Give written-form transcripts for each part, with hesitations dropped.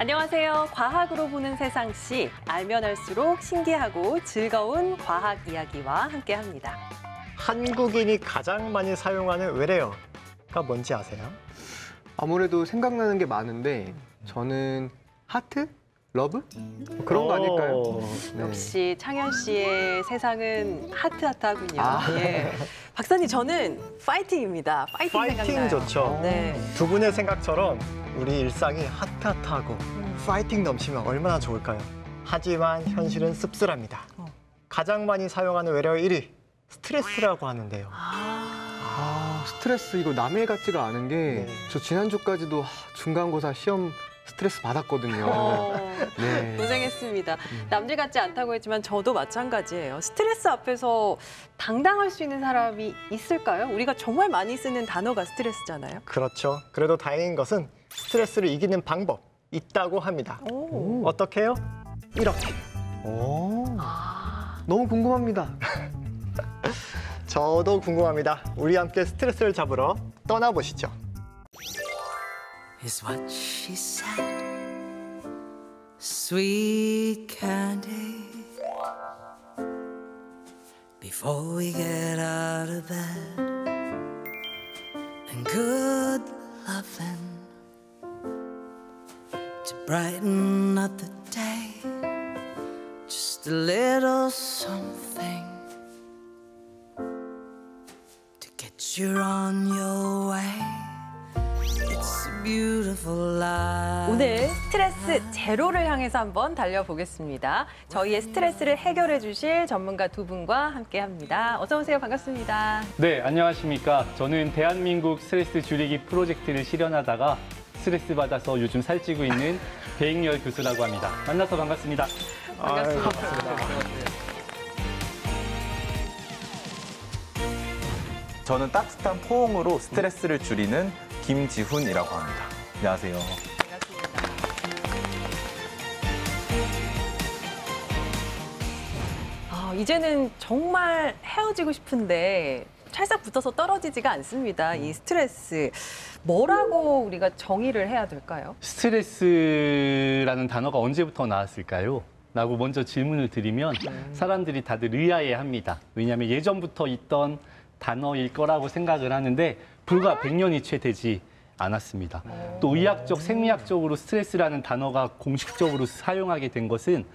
안녕하세요. 과학으로 보는 세상시 알면 알수록 신기하고 즐거운 과학 이야기와 함께합니다. 한국인이 가장 많이 사용하는 외래어가 뭔지 아세요? 아무래도 생각나는 게 많은데 저는 하트? 러브? 그런 거 아닐까요? 네. 역시 창현 씨의 세상은 하트하트하군요. 예. 박사님, 저는 파이팅입니다. 파이팅 생각나요. 좋죠. 네. 두 분의 생각처럼 우리 일상이 하트하트하고 파이팅 넘치면 얼마나 좋을까요? 하지만 현실은 씁쓸합니다. 가장 많이 사용하는 외래어 1위, 스트레스라고 하는데요. 스트레스 이거 남일 같지가 않은 게 저 지난주까지도 중간고사 시험 스트레스 받았거든요. 네. 고생했습니다. 남들 같지 않다고 했지만 저도 마찬가지예요. 스트레스 앞에서 당당할 수 있는 사람이 있을까요? 우리가 정말 많이 쓰는 단어가 스트레스잖아요. 그렇죠. 그래도 다행인 것은 스트레스를 이기는 방법 있다고 합니다. 어떻게 해요? 이렇게. 너무 궁금합니다. 저도 궁금합니다. 우리 함께 스트레스를 잡으러 떠나보시죠. Is what she said, sweet candy. Before we get out of bed, and good loving to brighten up the day. Just a little something to get you on your way. 오늘 스트레스 제로를 향해서 한번 달려보겠습니다. 저희의 스트레스를 해결해 주실 전문가 두 분과 함께합니다. 어서 오세요. 반갑습니다. 네, 안녕하십니까. 저는 대한민국 스트레스 줄이기 프로젝트를 실현하다가 스트레스 받아서 요즘 살찌고 있는 배익열 교수라고 합니다. 만나서 반갑습니다. 반갑습니다. 저는 따뜻한 포옹으로 스트레스를 줄이는 김지훈이라고 합니다. 안녕하세요. 반갑습니다. 이제는 정말 헤어지고 싶은데 찰싹 붙어서 떨어지지가 않습니다. 이 스트레스. 뭐라고 우리가 정의를 해야 될까요? 스트레스라는 단어가 언제부터 나왔을까요? 라고 먼저 질문을 드리면 사람들이 다들 의아해합니다. 왜냐하면 예전부터 있던 단어일 거라고 생각을 하는데 불과 100년이 채 되지 않았습니다. 또 의학적, 생리학적으로 스트레스라는 단어가 공식적으로 사용하게 된 것은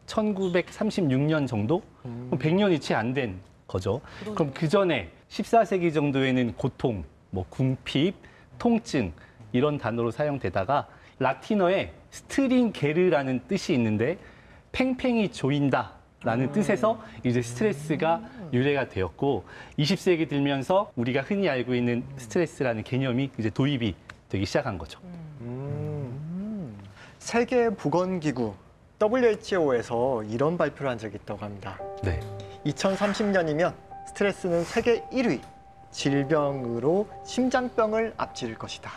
1936년 정도? 그럼 100년이 채 안 된 거죠. 그럼 그 전에 14세기 정도에는 고통, 궁핍, 통증 이런 단어로 사용되다가 라틴어에 스트링게르라는 뜻이 있는데 팽팽히 조인다. 라는 뜻에서 이제 스트레스가 유래가 되었고 20세기 들면서 우리가 흔히 알고 있는 스트레스라는 개념이 이제 도입이 되기 시작한 거죠. 세계보건기구 WHO에서 이런 발표를 한 적이 있다고 합니다. 네. 2030년이면 스트레스는 세계 1위, 질병으로 심장병을 앞지를 것이다.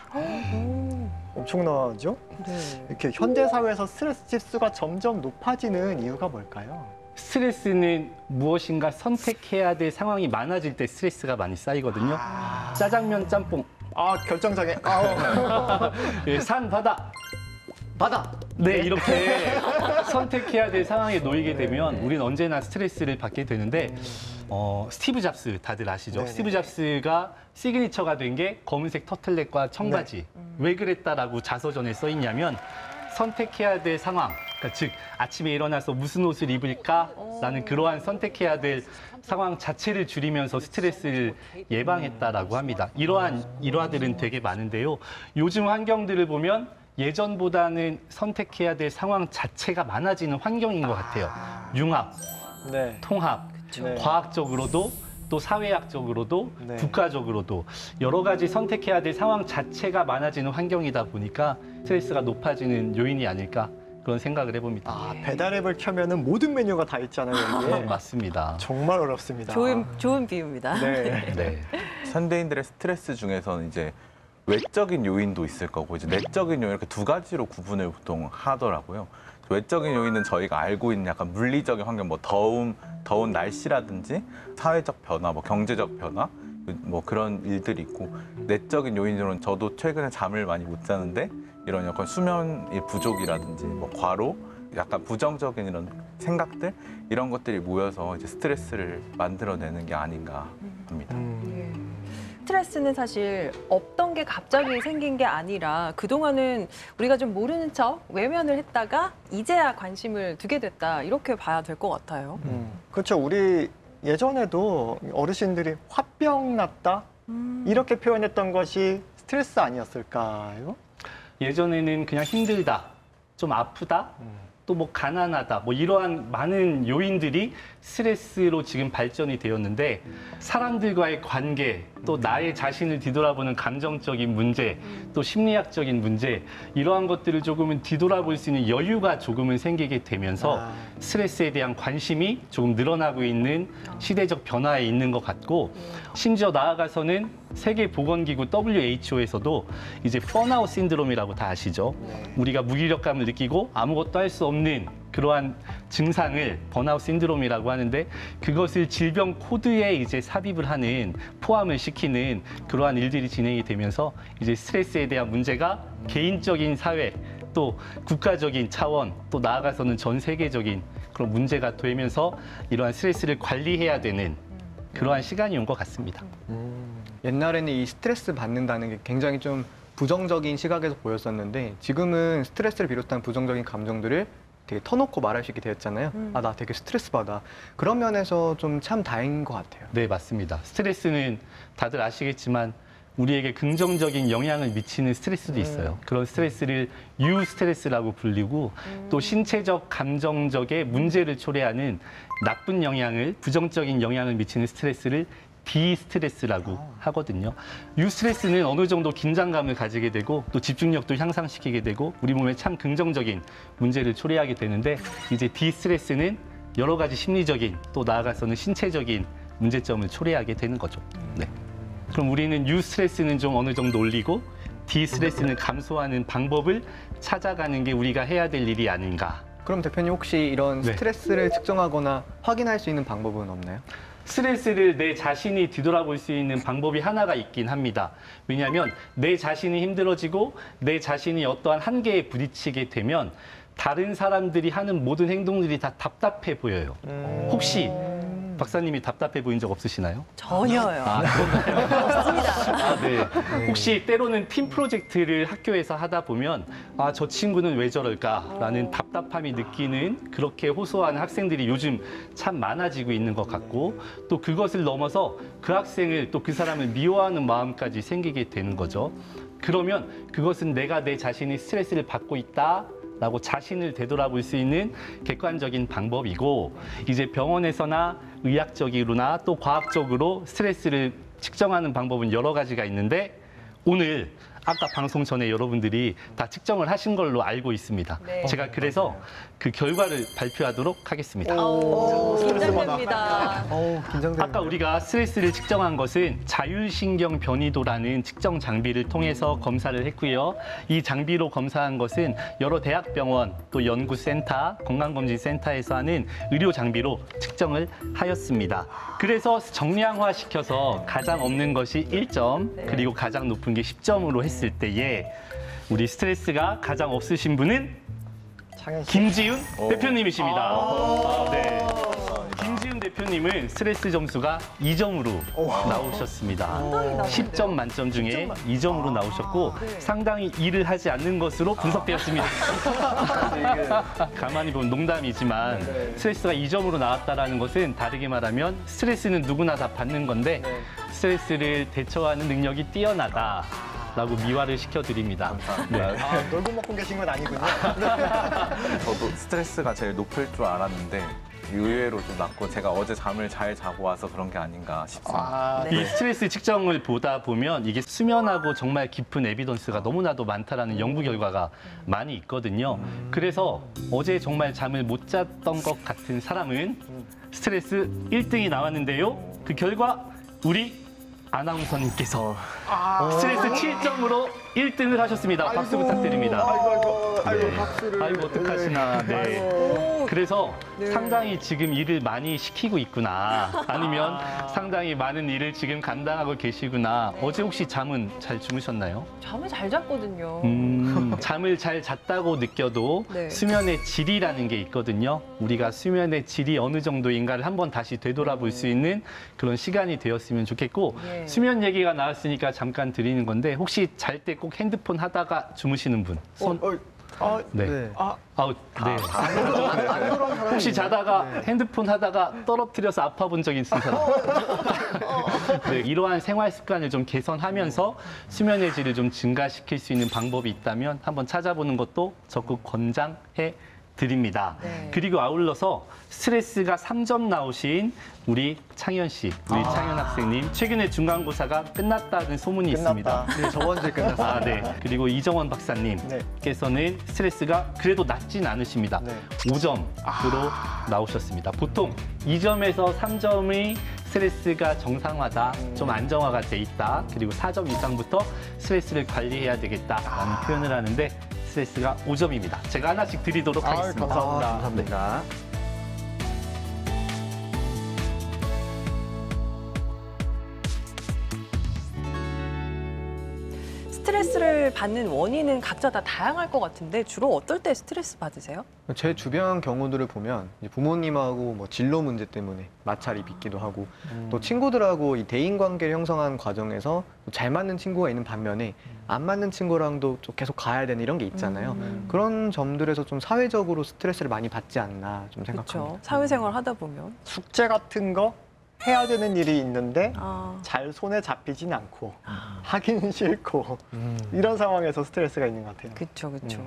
엄청나죠? 네. 이렇게 현대 사회에서 스트레스 지수가 점점 높아지는 이유가 뭘까요? 스트레스는 무엇인가 선택해야 될 상황이 많아질 때 스트레스가 많이 쌓이거든요. 짜장면, 짬뽕. 결정장애. 예, 산, 바다. 바다. 네, 이렇게 선택해야 될 상황에 놓이게 되면 우리는 언제나 스트레스를 받게 되는데 스티브 잡스 다들 아시죠? 네네. 스티브 잡스가 시그니처가 된 게 검은색 터틀넥과 청바지. 왜 그랬다라고 자서전에 써 있냐면 선택해야 될 상황, 그러니까 즉 아침에 일어나서 무슨 옷을 입을까라는 그러한 선택해야 될 상황 자체를 줄이면서 스트레스를 예방했다라고 합니다. 이러한 일화들은 되게 많은데요. 요즘 환경들을 보면 예전보다는 선택해야 될 상황 자체가 많아지는 환경인 것 같아요. 융합, 통합, 과학적으로도 또 사회학적으로도 국가적으로도 여러 가지 선택해야 될 상황 자체가 많아지는 환경이다 보니까 스트레스가 높아지는 요인이 아닐까 그런 생각을 해봅니다. 배달앱을 켜면은 모든 메뉴가 다 있잖아요. 이게. 맞습니다. 정말 어렵습니다. 좋은 비유입니다. 네. 현대인들의 스트레스 중에서는 이제 외적인 요인도 있을 거고 이제 내적인 요인 이렇게 두 가지로 구분을 보통 하더라고요. 외적인 요인은 저희가 알고 있는 약간 물리적인 환경, 더운 날씨라든지 사회적 변화, 경제적 변화, 그런 일들이 있고 내적인 요인으로는 저도 최근에 잠을 많이 못 자는데 이런 약간 수면의 부족이라든지 뭐 과로, 약간 부정적인 이런 생각들 이런 것들이 모여서 이제 스트레스를 만들어내는 게 아닌가 합니다. 스트레스는 사실 없던 게 갑자기 생긴 게 아니라 그동안은 우리가 좀 모르는 척 외면을 했다가 이제야 관심을 두게 됐다 이렇게 봐야 될 것 같아요. 그렇죠. 우리 예전에도 어르신들이 화병 났다 이렇게 표현했던 것이 스트레스 아니었을까요? 예전에는 그냥 힘들다, 좀 아프다, 또 뭐 가난하다, 뭐 이러한 많은 요인들이 스트레스로 지금 발전이 되었는데 사람들과의 관계, 또 나의 자신을 뒤돌아보는 감정적인 문제, 또 심리학적인 문제 이러한 것들을 조금은 뒤돌아볼 수 있는 여유가 조금은 생기게 되면서 스트레스에 대한 관심이 조금 늘어나고 있는 시대적 변화에 있는 것 같고 심지어 나아가서는 세계보건기구 WHO에서도 이제 번아웃 신드롬이라고 다 아시죠? 우리가 무기력감을 느끼고 아무것도 할 수 없는 그러한 증상을 번아웃 신드롬이라고 하는데 그것을 질병 코드에 이제 삽입을 하는 포함을 시키는 그러한 일들이 진행이 되면서 이제 스트레스에 대한 문제가 개인적인 사회 또 국가적인 차원 또 나아가서는 전 세계적인 그런 문제가 되면서 이러한 스트레스를 관리해야 되는 그러한 시간이 온 것 같습니다. 옛날에는 이 스트레스 받는다는 게 굉장히 좀 부정적인 시각에서 보였었는데 지금은 스트레스를 비롯한 부정적인 감정들을 되게 터놓고 말할 수 있게 되었잖아요. 아, 나 되게 스트레스 받아. 그런 면에서 좀 참 다행인 것 같아요. 네, 맞습니다. 스트레스는 다들 아시겠지만 우리에게 긍정적인 영향을 미치는 스트레스도 있어요. 그런 스트레스를 유스트레스라고 불리고 또 신체적, 감정적의 문제를 초래하는 나쁜 영향을, 부정적인 영향을 미치는 스트레스를 디스트레스라고 하거든요. 유스트레스는 어느 정도 긴장감을 가지게 되고 또 집중력도 향상시키게 되고 우리 몸에 참 긍정적인 문제를 초래하게 되는데 이제 디스트레스는 여러 가지 심리적인 또 나아가서는 신체적인 문제점을 초래하게 되는 거죠. 네. 그럼 우리는 유스트레스는 좀 어느 정도 올리고 디스트레스는 감소하는 방법을 찾아가는 게 우리가 해야 될 일이 아닌가. 그럼 대표님 혹시 이런 네. 스트레스를 측정하거나 확인할 수 있는 방법은 없나요? 스트레스를 내 자신이 뒤돌아볼 수 있는 방법이 하나가 있긴 합니다. 왜냐하면 내 자신이 힘들어지고 내 자신이 어떠한 한계에 부딪히게 되면 다른 사람들이 하는 모든 행동들이 다 답답해 보여요. 혹시 박사님이 답답해 보인 적 없으시나요? 전혀요. 아, 네. 혹시 때로는 팀 프로젝트를 학교에서 하다 보면 아, 저 친구는 왜 저럴까라는 답답함이 느끼는 그렇게 호소하는 학생들이 요즘 참 많아지고 있는 것 같고 또 그것을 넘어서 그 학생을 또 그 사람을 미워하는 마음까지 생기게 되는 거죠. 그러면 그것은 내가 내 자신이 스트레스를 받고 있다. 라고 자신을 되돌아볼 수 있는 객관적인 방법이고 이제 병원에서나 의학적으로나 또 과학적으로 스트레스를 측정하는 방법은 여러 가지가 있는데 오늘 아까 방송 전에 여러분들이 다 측정을 하신 걸로 알고 있습니다. 네. 제가 그래서 그 결과를 발표하도록 하겠습니다. 긴장됩니다. 긴장되네요. 아까 우리가 스트레스를 측정한 것은 자율신경 변이도라는 측정 장비를 통해서 검사를 했고요. 이 장비로 검사한 것은 여러 대학병원, 또 연구센터, 건강검진센터에서 하는 의료 장비로 측정을 하였습니다. 그래서 정량화시켜서 가장 없는 것이 1점, 그리고 가장 높은 게 10점으로 했을 때에 우리 스트레스가 가장 없으신 분은 창현 씨. 김지훈 대표님이십니다. 네. 김지훈 대표님은 스트레스 점수가 2점으로 나오셨습니다. 10점 만점 중에 2점으로 나오셨고 상당히 일을 하지 않는 것으로 분석되었습니다. 가만히 보면 농담이지만 스트레스가 2점으로 나왔다는 것은 다르게 말하면 스트레스는 누구나 다 받는 건데 스트레스를 대처하는 능력이 뛰어나다. 라고 미화를 시켜드립니다. 감사합니다. 아, 놀고 먹고 계신 건 아니군요. 저도 스트레스가 제일 높을 줄 알았는데 의외로 좀 낮고 제가 어제 잠을 잘 자고 와서 그런 게 아닌가 싶습니다. 이 스트레스 측정을 보다 보면 이게 수면하고 정말 깊은 에비던스가 너무나도 많다라는 연구 결과가 많이 있거든요. 그래서 어제 정말 잠을 못 잤던 것 같은 사람은 스트레스 1등이 나왔는데요. 그 결과 우리 아나운서님께서 스트레스 7점으로 1등을 하셨습니다. 박수 부탁드립니다. 아이고. 아이고 박수를. 아이고 어떡하시나. 네. 오, 그래서 네. 상당히 지금 일을 많이 시키고 있구나. 아니면 상당히 많은 일을 지금 감당하고 계시구나. 어제 혹시 잠은 잘 주무셨나요? 잠을 잘 잤거든요. 잠을 잘 잤다고 느껴도 네. 수면의 질이라는 게 있거든요. 우리가 수면의 질이 어느 정도인가를 한번 다시 되돌아볼 수 있는 그런 시간이 되었으면 좋겠고 네. 수면 얘기가 나왔으니까 잠깐 드리는 건데 혹시 잘 때 꼭 핸드폰 하다가 주무시는 분? 손? 네. 네. 아우, 네. 혹시 자다가 핸드폰 하다가 떨어뜨려서 아파 본 적 있으신 사람? 네, 이러한 생활 습관을 좀 개선하면서 수면의 질을 좀 증가시킬 수 있는 방법이 있다면 한번 찾아보는 것도 적극 권장해 드립니다. 네. 그리고 아울러서 스트레스가 3점 나오신 우리 창현 씨, 우리 창현 학생님 최근에 중간고사가 끝났다는 소문이 있습니다. 네, 저번 주에 끝났어요. 아, 네. 그리고 이정원 박사님께서는 스트레스가 그래도 낮진 않으십니다. 네. 5점으로 나오셨습니다. 보통 2점에서 3점의 스트레스가 정상화다, 좀 안정화가 돼 있다. 그리고 4점 이상부터 스트레스를 관리해야 되겠다라는 표현을 하는데 스트레스가 5점입니다. 제가 하나씩 드리도록 하겠습니다. 감사합니다. 감사합니다. 스트레스를 받는 원인은 각자 다 다양할 것 같은데 주로 어떨 때 스트레스 받으세요? 제 주변 경우들을 보면 이제 부모님하고 뭐 진로 문제 때문에 마찰이 빚기도 하고 또 친구들하고 이 대인 관계를 형성하는 과정에서 잘 맞는 친구가 있는 반면에 안 맞는 친구랑도 좀 계속 가야 되는 이런 게 있잖아요. 그런 점들에서 좀 사회적으로 스트레스를 많이 받지 않나 좀 생각합니다. 그렇죠. 사회생활 하다 보면. 숙제 같은 거 해야 되는 일이 있는데 아, 잘 손에 잡히진 않고 하기는 싫고 이런 상황에서 스트레스가 있는 것 같아요. 그렇죠, 그렇죠.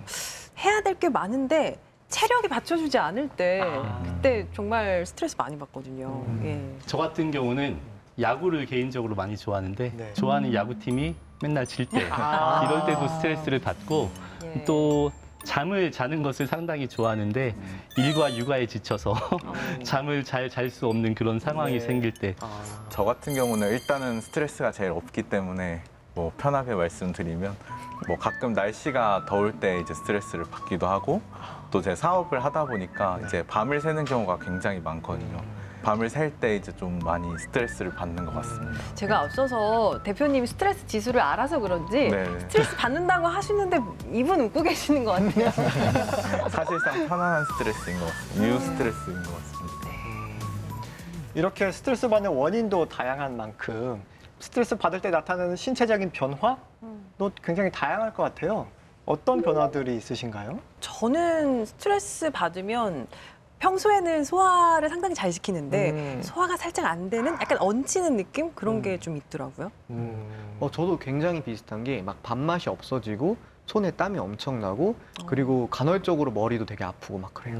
해야 될 게 많은데 체력이 받쳐주지 않을 때 그때 정말 스트레스 많이 받거든요. 예. 저 같은 경우는 야구를 개인적으로 많이 좋아하는데 네. 좋아하는 야구팀이 맨날 질 때 이럴 때도 스트레스를 받고 예. 또 잠을 자는 것을 상당히 좋아하는데 일과 육아에 지쳐서 잠을 잘 잘 수 없는 그런 상황이 네. 생길 때 저 같은 경우는 일단은 스트레스가 제일 없기 때문에 뭐 편하게 말씀드리면 뭐 가끔 날씨가 더울 때 이제 스트레스를 받기도 하고 또 제 사업을 하다 보니까 이제 밤을 새는 경우가 굉장히 많거든요. 밤을 샐 때 이제 좀 많이 스트레스를 받는 것 같습니다. 제가 앞서서 대표님 스트레스 지수를 알아서 그런지 네. 스트레스 받는다고 하시는데 입은 웃고 계시는 것 같아요. 사실상 편안한 스트레스인 것 같습니다. 뉴 스트레스인 것 같습니다. 이렇게 스트레스 받는 원인도 다양한 만큼 스트레스 받을 때 나타나는 신체적인 변화도 굉장히 다양할 것 같아요. 어떤 변화들이 있으신가요? 저는 스트레스 받으면 평소에는 소화를 상당히 잘 시키는데 소화가 살짝 안 되는 약간 얹히는 느낌? 그런 게 좀 있더라고요. 저도 굉장히 비슷한 게 막 밥맛이 없어지고 손에 땀이 엄청 나고 그리고 간헐적으로 머리도 되게 아프고 막 그래요.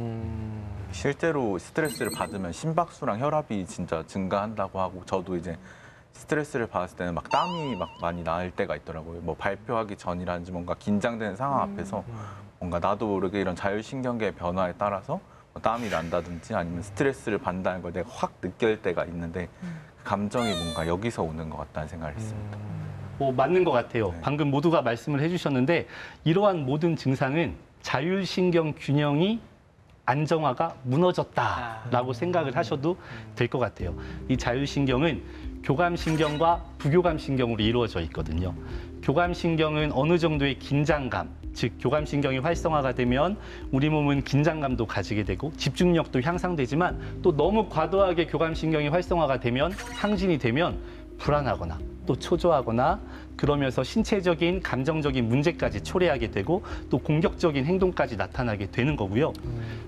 실제로 스트레스를 받으면 심박수랑 혈압이 진짜 증가한다고 하고 저도 이제 스트레스를 받았을 때는 막 땀이 막 많이 날 때가 있더라고요. 뭐 발표하기 전이라든지 뭔가 긴장되는 상황 앞에서 뭔가 나도 모르게 이런 자율신경계의 변화에 따라서 뭐 땀이 난다든지 아니면 스트레스를 받는다는 걸 내가 확 느낄 때가 있는데 그 감정이 뭔가 여기서 오는 것 같다는 생각을 했습니다. 맞는 것 같아요. 네. 방금 모두가 말씀을 해주셨는데 이러한 모든 증상은 자율신경 균형이 안정화가 무너졌다라고 생각을 하셔도 될 것 같아요. 이 자율신경은 교감신경과 부교감신경으로 이루어져 있거든요. 교감신경은 어느 정도의 긴장감, 즉 교감신경이 활성화가 되면 우리 몸은 긴장감도 가지게 되고 집중력도 향상되지만 또 너무 과도하게 교감신경이 활성화가 되면 항진이 되면 불안하거나 또 초조하거나 그러면서 신체적인 감정적인 문제까지 초래하게 되고 또 공격적인 행동까지 나타나게 되는 거고요.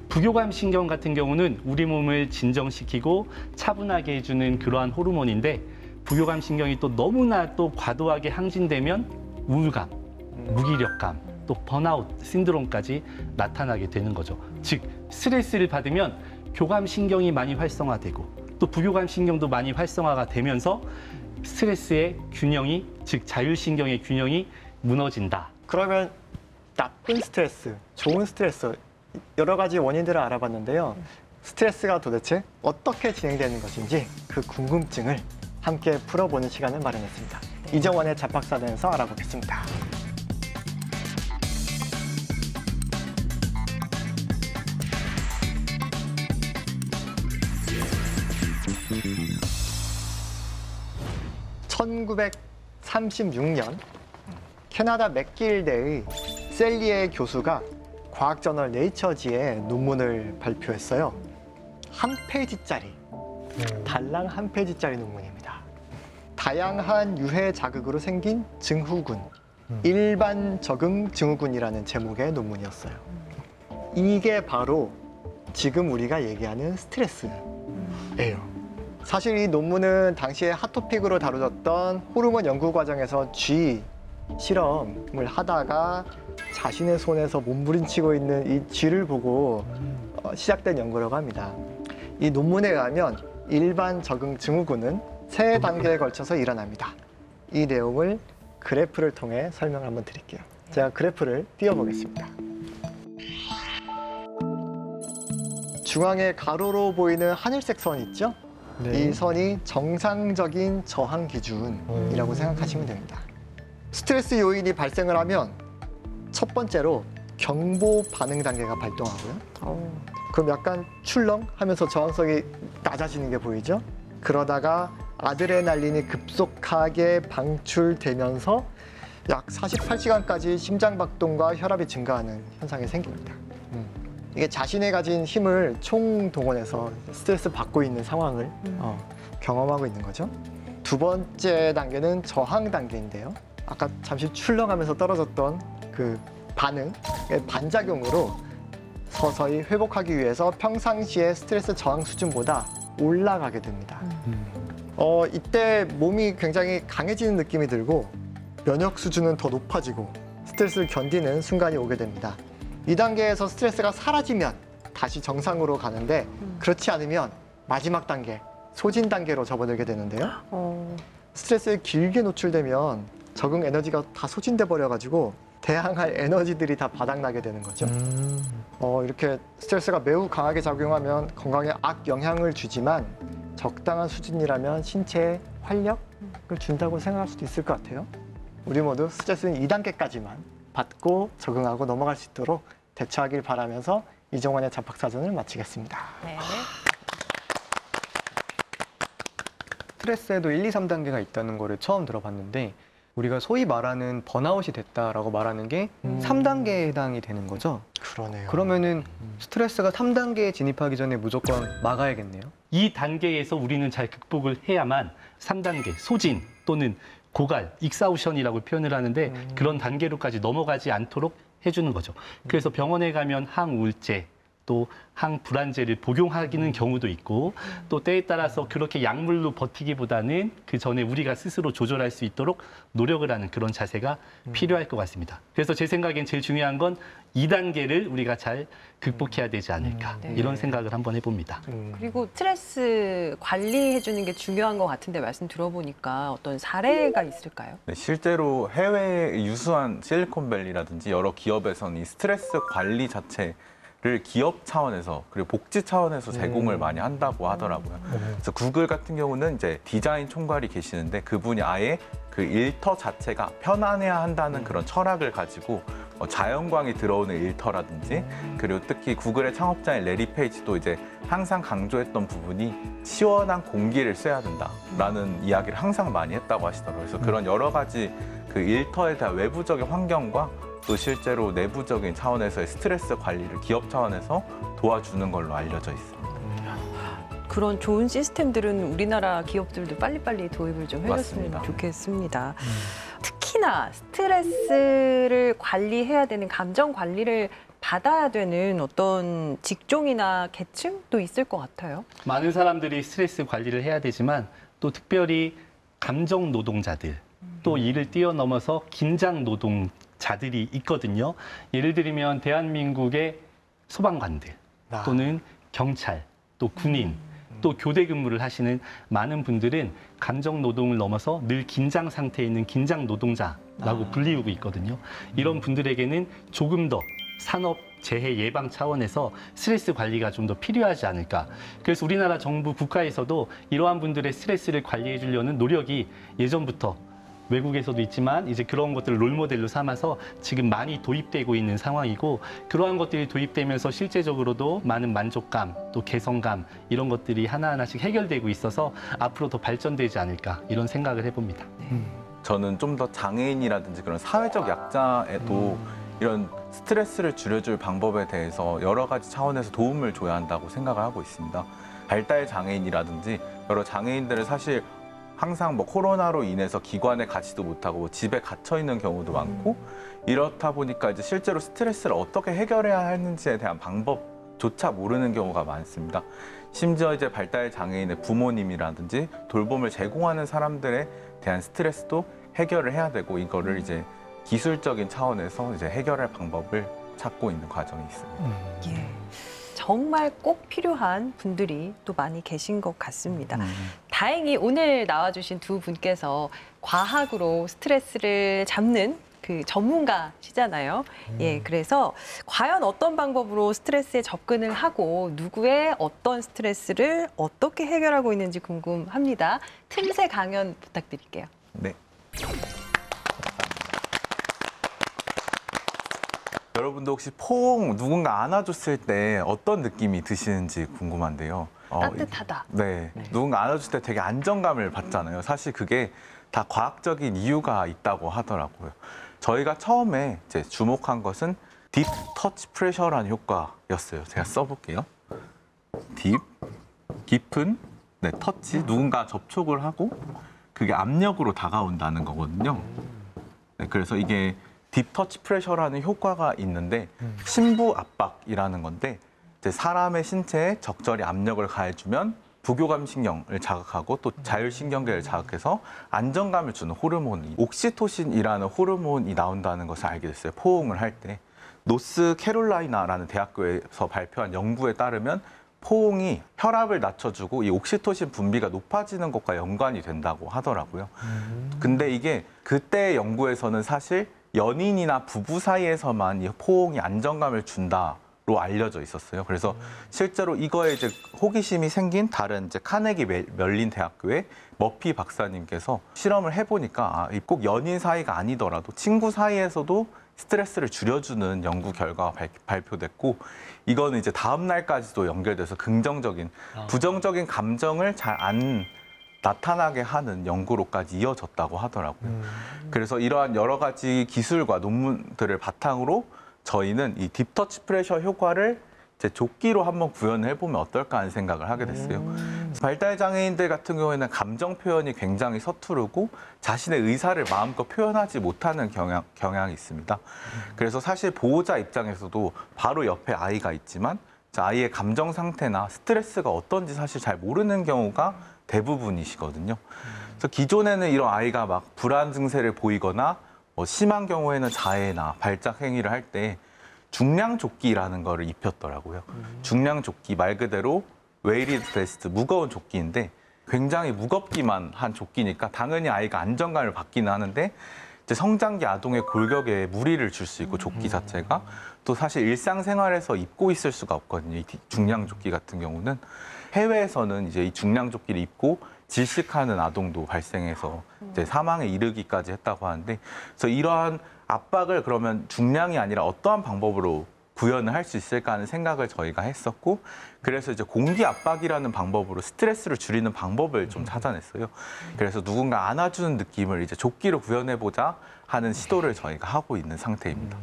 부교감 신경 같은 경우는 우리 몸을 진정시키고 차분하게 해주는 그러한 호르몬인데 부교감 신경이 또 너무나 또 과도하게 항진되면 우울감, 무기력감, 또 번아웃 신드롬까지 나타나게 되는 거죠. 즉 스트레스를 받으면 교감 신경이 많이 활성화되고 또 부교감 신경도 많이 활성화가 되면서 스트레스의 균형이, 즉 자율신경의 균형이 무너진다. 그러면 나쁜 스트레스, 좋은 스트레스 여러 가지 원인들을 알아봤는데요. 스트레스가 도대체 어떻게 진행되는 것인지 그 궁금증을 함께 풀어보는 시간을 마련했습니다. 이정원의 잡학사전에서 알아보겠습니다. 1936년 캐나다 맥길대의 셀리에 교수가 과학저널 네이처지에 논문을 발표했어요. 한 페이지짜리, 달랑 한 페이지짜리 논문입니다. 다양한 유해 자극으로 생긴 증후군, 일반 적응 증후군이라는 제목의 논문이었어요. 이게 바로 지금 우리가 얘기하는 스트레스예요. 사실 이 논문은 당시에 핫토픽으로 다뤄졌던 호르몬 연구 과정에서 쥐 실험을 하다가 자신의 손에서 몸부림치고 있는 이 쥐를 보고 시작된 연구라고 합니다. 이 논문에 의하면 일반 적응 증후군은 3단계에 걸쳐서 일어납니다. 이 내용을 그래프를 통해 설명을 한번 드릴게요. 제가 그래프를 띄워보겠습니다. 중앙에 가로로 보이는 하늘색 선 있죠? 이 선이 정상적인 저항 기준이라고 생각하시면 됩니다. 스트레스 요인이 발생을 하면 첫 번째로 경보 반응 단계가 발동하고요. 그럼 약간 출렁 하면서 저항성이 낮아지는 게 보이죠? 그러다가 아드레날린이 급속하게 방출되면서 약 48시간까지 심장박동과 혈압이 증가하는 현상이 생깁니다. 이게 자신이 가진 힘을 총동원해서 스트레스 받고 있는 상황을 경험하고 있는 거죠. 두 번째 단계는 저항 단계인데요. 아까 잠시 출렁하면서 떨어졌던 그 반응, 반작용으로 서서히 회복하기 위해서 평상시의 스트레스 저항 수준보다 올라가게 됩니다. 이때 몸이 굉장히 강해지는 느낌이 들고 면역 수준은 더 높아지고 스트레스를 견디는 순간이 오게 됩니다. 이 단계에서 스트레스가 사라지면 다시 정상으로 가는데 그렇지 않으면 마지막 단계, 소진 단계로 접어들게 되는데요. 스트레스에 길게 노출되면 적응 에너지가 다 소진돼 버려가지고 대항할 에너지들이 다 바닥나게 되는 거죠. 이렇게 스트레스가 매우 강하게 작용하면 건강에 악영향을 주지만 적당한 수준이라면 신체에 활력을 준다고 생각할 수도 있을 것 같아요. 우리 모두 스트레스는 2단계까지만 받고 적응하고 넘어갈 수 있도록 대처하길 바라면서 이종환의 잡학사전을 마치겠습니다. 네. 스트레스에도 1, 2, 3단계가 있다는 거를 처음 들어봤는데 우리가 소위 말하는 번아웃이 됐다라고 말하는 게 3단계에 해당이 되는 거죠. 그러네요. 그러면은 스트레스가 3단계에 진입하기 전에 무조건 막아야겠네요. 이 단계에서 우리는 잘 극복을 해야만 3단계 소진 또는 고갈, 익사우션이라고 표현을 하는데 그런 단계로까지 넘어가지 않도록 해주는 거죠. 그래서 병원에 가면 항우울제, 또 항불안제를 복용하기는 경우도 있고 또 때에 따라서 그렇게 약물로 버티기보다는 그 전에 우리가 스스로 조절할 수 있도록 노력을 하는 그런 자세가 필요할 것 같습니다. 그래서 제 생각엔 제일 중요한 건 2단계를 우리가 잘 극복해야 되지 않을까 이런 생각을 한번 해봅니다. 그리고 스트레스 관리해주는 게 중요한 것 같은데 말씀 들어보니까 어떤 사례가 있을까요? 네, 실제로 해외 유수한 실리콘밸리라든지 여러 기업에서는 이 스트레스 관리 자체를 기업 차원에서 그리고 복지 차원에서 제공을 많이 한다고 하더라고요. 그래서 구글 같은 경우는 이제 디자인 총괄이 계시는데 그분이 아예 그 일터 자체가 편안해야 한다는 그런 철학을 가지고 자연광이 들어오는 일터라든지 그리고 특히 구글의 창업자인 레리 페이지도 이제 항상 강조했던 부분이 시원한 공기를 쐬야 된다라는 이야기를 항상 많이 했다고 하시더라고요. 그래서 그런 여러 가지 그 일터에 대한 외부적인 환경과 또 실제로 내부적인 차원에서의 스트레스 관리를 기업 차원에서 도와주는 걸로 알려져 있습니다. 그런 좋은 시스템들은 우리나라 기업들도 빨리빨리 도입을 좀 해줬으면 맞습니다. 좋겠습니다. 특히나 스트레스를 관리해야 되는 감정 관리를 받아야 되는 어떤 직종이나 계층도 있을 것 같아요. 많은 사람들이 스트레스 관리를 해야 되지만 또 특별히 감정 노동자들 또 이를 뛰어넘어서 긴장 노동자들이 있거든요. 예를 들면 대한민국의 소방관들 또는 경찰 또 군인 또 교대 근무를 하시는 많은 분들은 감정 노동을 넘어서 늘 긴장 상태에 있는 긴장 노동자라고 불리우고 있거든요. 이런 분들에게는 조금 더 산업 재해 예방 차원에서 스트레스 관리가 좀 더 필요하지 않을까. 그래서 우리나라 정부 국가에서도 이러한 분들의 스트레스를 관리해 주려는 노력이 예전부터 외국에서도 있지만 이제 그런 것들을 롤모델로 삼아서 지금 많이 도입되고 있는 상황이고 그러한 것들이 도입되면서 실제적으로도 많은 만족감 또 개성감 이런 것들이 하나하나씩 해결되고 있어서 앞으로 더 발전되지 않을까 이런 생각을 해봅니다. 저는 좀 더 장애인이라든지 그런 사회적 약자에도 이런 스트레스를 줄여줄 방법에 대해서 여러 가지 차원에서 도움을 줘야 한다고 생각을 하고 있습니다. 발달 장애인이라든지 여러 장애인들을 사실 항상 뭐 코로나로 인해서 기관에 가지도 못하고 집에 갇혀 있는 경우도 많고 이렇다 보니까 이제 실제로 스트레스를 어떻게 해결해야 하는지에 대한 방법조차 모르는 경우가 많습니다. 심지어 이제 발달 장애인의 부모님이라든지 돌봄을 제공하는 사람들에 대한 스트레스도 해결을 해야 되고 이거를 이제 기술적인 차원에서 이제 해결할 방법을 찾고 있는 과정이 있습니다. 예. 정말 꼭 필요한 분들이 또 많이 계신 것 같습니다. 다행히 오늘 나와주신 두 분께서 과학으로 스트레스를 잡는 그 전문가시잖아요. 예, 그래서 과연 어떤 방법으로 스트레스에 접근을 하고 누구의 어떤 스트레스를 어떻게 해결하고 있는지 궁금합니다. 틈새 강연 부탁드릴게요. 네. 여러분도 혹시 포옹 누군가 안아줬을 때 어떤 느낌이 드시는지 궁금한데요. 따뜻하다. 네. 누군가 안아줄 때 되게 안정감을 받잖아요. 사실 그게 다 과학적인 이유가 있다고 하더라고요. 저희가 처음에 이제 주목한 것은 딥 터치 프레셔라는 효과였어요. 제가 써볼게요. 딥, 깊은 터치, 누군가 접촉을 하고 그게 압력으로 다가온다는 거거든요. 네, 그래서 이게 딥 터치 프레셔라는 효과가 있는데 심부 압박이라는 건데 이제 사람의 신체에 적절히 압력을 가해주면 부교감 신경을 자극하고 또 자율신경계를 자극해서 안정감을 주는 호르몬이 옥시토신이라는 호르몬이 나온다는 것을 알게 됐어요. 포옹을 할 때. 노스캐롤라이나라는 대학교에서 발표한 연구에 따르면 포옹이 혈압을 낮춰주고 이 옥시토신 분비가 높아지는 것과 연관이 된다고 하더라고요. 근데 이게 그때 연구에서는 사실 연인이나 부부 사이에서만 이 포옹이 안정감을 준다로 알려져 있었어요. 그래서 실제로 이거에 이제 호기심이 생긴 다른 이제 카네기 멜린 대학교의 머피 박사님께서 실험을 해보니까 꼭 연인 사이가 아니더라도 친구 사이에서도 스트레스를 줄여주는 연구 결과가 발표됐고 이거는 이제 다음 날까지도 연결돼서 긍정적인, 부정적인 감정을 잘 안 나타나게 하는 연구로까지 이어졌다고 하더라고요. 그래서 이러한 여러 가지 기술과 논문들을 바탕으로 저희는 이 딥터치 프레셔 효과를 이제 조끼로 한번 구현을 해보면 어떨까 하는 생각을 하게 됐어요. 발달 장애인들 같은 경우에는 감정 표현이 굉장히 서투르고 자신의 의사를 마음껏 표현하지 못하는 경향이 있습니다. 그래서 사실 보호자 입장에서도 바로 옆에 아이가 있지만 아이의 감정 상태나 스트레스가 어떤지 사실 잘 모르는 경우가 대부분이시거든요. 그래서 기존에는 이런 아이가 막 불안 증세를 보이거나 심한 경우에는 자해나 발작 행위를 할 때 중량조끼라는 거를 입혔더라고요. 중량조끼 말 그대로 웨이리드 베스트, 무거운 조끼인데 굉장히 무겁기만 한 조끼니까 당연히 아이가 안정감을 받기는 하는데 이제 성장기 아동의 골격에 무리를 줄 수 있고 조끼 자체가 또 사실 일상생활에서 입고 있을 수가 없거든요. 이 중량조끼 같은 경우는 해외에서는 이제 이 중량조끼를 입고 질식하는 아동도 발생해서 이제 사망에 이르기까지 했다고 하는데 그래서 이러한 압박을 그러면 중량이 아니라 어떠한 방법으로 구현을 할 수 있을까 하는 생각을 저희가 했었고 그래서 이제 공기 압박이라는 방법으로 스트레스를 줄이는 방법을 좀 찾아냈어요. 그래서 누군가 안아주는 느낌을 이제 조끼로 구현해보자 하는 시도를 저희가 하고 있는 상태입니다.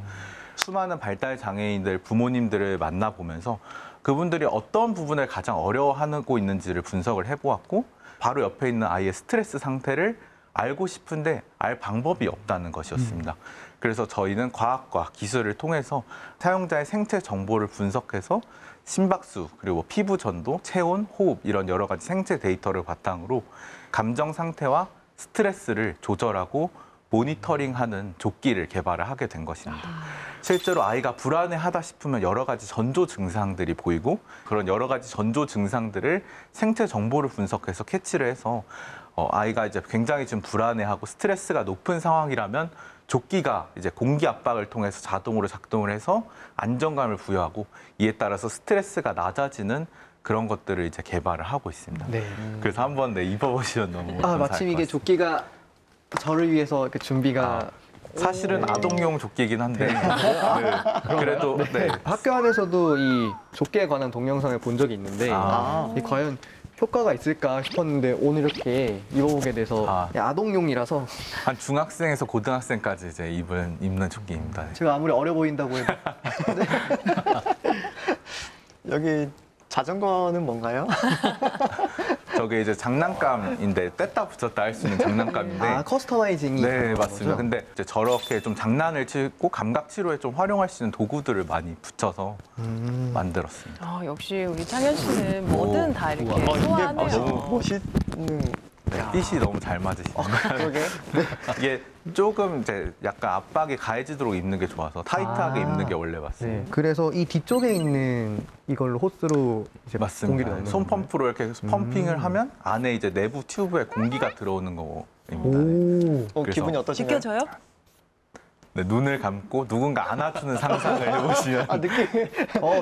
수많은 발달 장애인들 부모님들을 만나보면서 그분들이 어떤 부분을 가장 어려워하고 있는지를 분석을 해보았고 바로 옆에 있는 아이의 스트레스 상태를 알고 싶은데 알 방법이 없다는 것이었습니다. 그래서 저희는 과학과 기술을 통해서 사용자의 생체 정보를 분석해서 심박수, 그리고 피부 전도, 체온, 호흡 이런 여러 가지 생체 데이터를 바탕으로 감정 상태와 스트레스를 조절하고 모니터링하는 조끼를 개발을 하게 된 것입니다. 실제로 아이가 불안해하다 싶으면 여러 가지 전조 증상들이 보이고 그런 여러 가지 전조 증상들을 생체 정보를 분석해서 캐치를 해서 아이가 이제 굉장히 좀 불안해하고 스트레스가 높은 상황이라면 조끼가 이제 공기 압박을 통해서 자동으로 작동을 해서 안정감을 부여하고 이에 따라서 스트레스가 낮아지는 그런 것들을 이제 개발을 하고 있습니다. 네. 그래서 한번 입어보시면 너무 감사할 마침 것 이게 같습니다. 조끼가 저를 위해서 이렇게 준비가 사실은 아동용 조끼이긴 한데 네. 그래도 네. 학교 안에서도 이 조끼에 관한 동영상을 본 적이 있는데 이 과연 효과가 있을까 싶었는데 오늘 이렇게 입어보게 돼서 아동용이라서 한 중학생에서 고등학생까지 이제 입는 조끼입니다. 네. 제가 아무리 어려 보인다고 해도 여기 자전거는 뭔가요? 저게 이제 장난감인데 뗐다 붙였다 할 수 있는 장난감인데 커스터마이징이 네, 가능한 맞습니다. 거죠? 근데 이제 저렇게 좀 장난을 치고 감각 치료에 좀 활용할 수 있는 도구들을 많이 붙여서 만들었습니다. 아, 역시 우리 창현 씨는 뭐든 다 이렇게 우와. 이게 소화하네요. 너무 멋있는. 네, 핏이 너무 잘 맞으시네요. 그러게. 이게 조금 이제 약간 압박이 가해지도록 입는 게 좋아서 타이트하게 입는 게 원래 맞습니다. 네. 그래서 이 뒤쪽에 있는 이걸로 호스로 이제 공기를 맞습니다. 넣는 손 건가요? 펌프로 이렇게 펌핑을 하면 안에 이제 내부 튜브에 공기가 들어오는 거입니다. 네. 오. 그래서- 기분이 어떠신가요? 느껴져요? 네, 눈을 감고 누군가 안아주는 상상을 해보시면 느낌.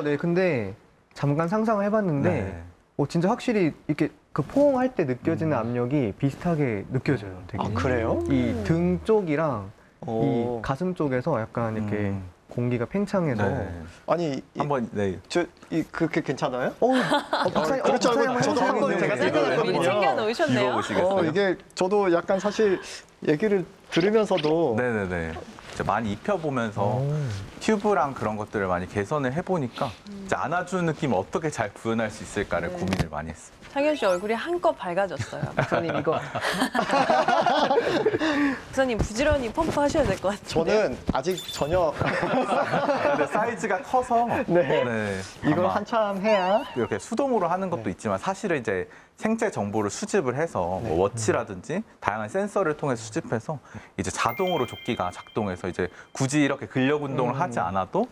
네. 근데 잠깐 상상을 해봤는데 네. 진짜 확실히 이렇게 그 포옹할 때 느껴지는 압력이 비슷하게 느껴져요. 되게. 그래요? 이 등 쪽이랑 오. 이 가슴 쪽에서 약간 이렇게 공기가 팽창해서 네. 아니, 한번 네. 그렇게 괜찮아요? 박사님, 그렇죠. 박사님 한번 저도 한번 해보세요. 제가 네. 생각났거든요. 미리 챙겨 놓으셨네요. 입어보시겠어요? 이게 저도 약간 사실 얘기를 들으면서도 네네네. 이제 많이 입혀보면서 튜브랑 그런 것들을 많이 개선을 해보니까 이제 안아주는 느낌을 어떻게 잘 구현할 수 있을까를 고민을 많이 했습니다. 창현 씨 얼굴이 한껏 밝아졌어요. 박사님 이거 박사님 부지런히 펌프 하셔야 될 것 같은데. 저는 아직 전혀 근데 사이즈가 커서 네. 이걸 아마 한참 해야 이렇게 수동으로 하는 것도 있지만 사실은 이제 생체 정보를 수집을 해서 뭐 워치라든지 다양한 센서를 통해서 수집해서 이제 자동으로 조끼가 작동해서 이제 굳이 이렇게 근력 운동을 하지 않아도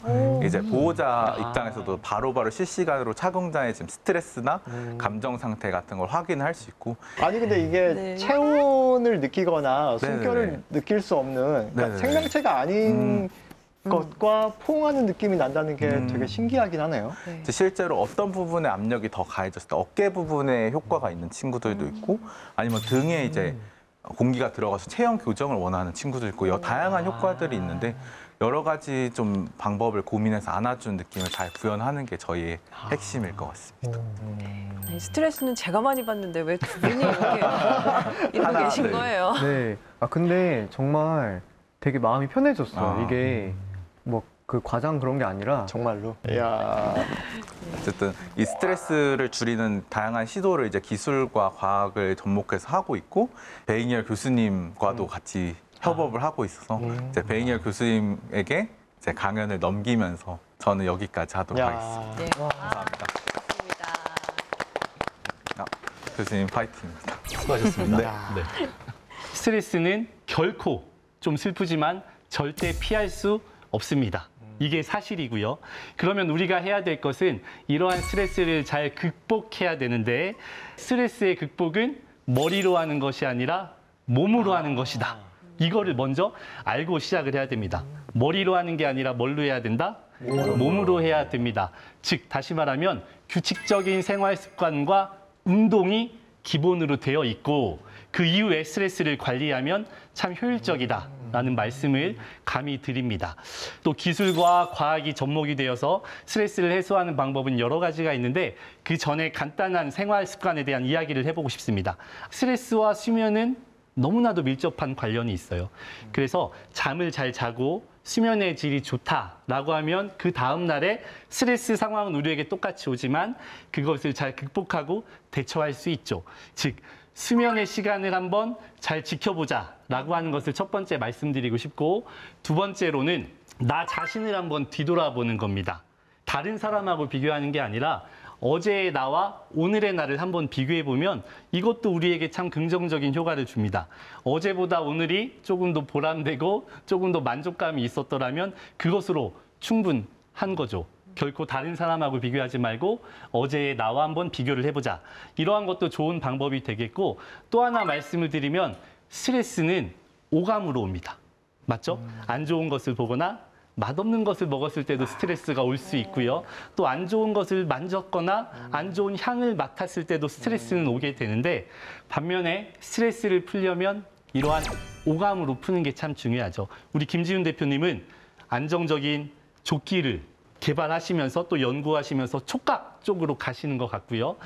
이제 보호자 입장에서도 바로바로 실시간으로 착용자의 지금 스트레스나 감정 상태 같은 걸 확인할 수 있고 아니 근데 이게 네. 체온을 느끼거나 숨결을 네네네. 느낄 수 없는 그러니까 네네네. 생명체가 아닌 것과 포옹하는 느낌이 난다는 게 되게 신기하긴 하네요. 네. 이제 실제로 어떤 부분에 압력이 더 가해졌을 때 어깨 부분에 효과가 있는 친구들도 있고 아니면 등에 이제 공기가 들어가서 체형 교정을 원하는 친구도 있고 다양한 효과들이 있는데 여러 가지 좀 방법을 고민해서 안아주는 느낌을 잘 구현하는 게 저희의 핵심일 것 같습니다. 네, 스트레스는 제가 많이 받는데 왜 두 분이 이렇게 입고 하나, 계신 네. 거예요? 네. 근데 정말 되게 마음이 편해졌어요. 아. 이게 뭐 그 과장 그런 게 아니라 정말로. 이야. 어쨌든 이 스트레스를 줄이는 다양한 시도를 이제 기술과 과학을 접목해서 하고 있고 베이니얼 교수님과도 같이 협업을 하고 있어서 이제 베이니얼 교수님에게 이제 강연을 넘기면서 저는 여기까지 하도록 하겠습니다. 네. 감사합니다. 교수님 파이팅입니다. 수고하셨습니다. 네. 스트레스는 결코 좀 슬프지만 절대 피할 수 없습니다. 이게 사실이고요. 그러면 우리가 해야 될 것은 이러한 스트레스를 잘 극복해야 되는데 스트레스의 극복은 머리로 하는 것이 아니라 몸으로 하는 것이다. 이거를 먼저 알고 시작을 해야 됩니다. 머리로 하는 게 아니라 뭘로 해야 된다? 몸으로 해야 됩니다. 즉 다시 말하면 규칙적인 생활 습관과 운동이 기본으로 되어 있고 그 이후에 스트레스를 관리하면 참 효율적이다라는 말씀을 감히 드립니다. 또 기술과 과학이 접목이 되어서 스트레스를 해소하는 방법은 여러 가지가 있는데 그 전에 간단한 생활 습관에 대한 이야기를 해보고 싶습니다. 스트레스와 수면은 너무나도 밀접한 관련이 있어요. 그래서 잠을 잘 자고 수면의 질이 좋다라고 하면 그 다음 날에 스트레스 상황은 우리에게 똑같이 오지만 그것을 잘 극복하고 대처할 수 있죠. 즉 수면의 시간을 한번 잘 지켜보자라고 하는 것을 첫 번째 말씀드리고 싶고 두 번째로는 나 자신을 한번 뒤돌아보는 겁니다. 다른 사람하고 비교하는 게 아니라 어제의 나와 오늘의 나를 한번 비교해보면 이것도 우리에게 참 긍정적인 효과를 줍니다. 어제보다 오늘이 조금 더 보람되고 조금 더 만족감이 있었더라면 그것으로 충분한 거죠. 결코 다른 사람하고 비교하지 말고 어제의 나와 한번 비교를 해보자. 이러한 것도 좋은 방법이 되겠고 또 하나 말씀을 드리면 스트레스는 오감으로 옵니다. 맞죠? 안 좋은 것을 보거나 맛없는 것을 먹었을 때도 스트레스가 올 수 있고요. 또 안 좋은 것을 만졌거나 안 좋은 향을 맡았을 때도 스트레스는 오게 되는데 반면에 스트레스를 풀려면 이러한 오감으로 푸는 게 참 중요하죠. 우리 김지훈 대표님은 안정적인 족기를 개발하시면서 또 연구하시면서 촉각 쪽으로 가시는 것 같고요.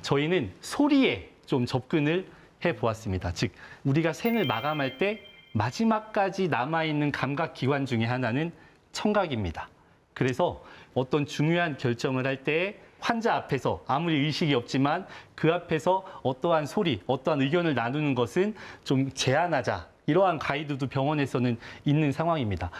저희는 소리에 좀 접근을 해보았습니다. 즉, 우리가 생을 마감할 때 마지막까지 남아있는 감각기관 중에 하나는 청각입니다. 그래서 어떤 중요한 결정을 할 때 환자 앞에서 아무리 의식이 없지만 그 앞에서 어떠한 소리, 어떠한 의견을 나누는 것은 좀 제한하자. 이러한 가이드도 병원에서는 있는 상황입니다.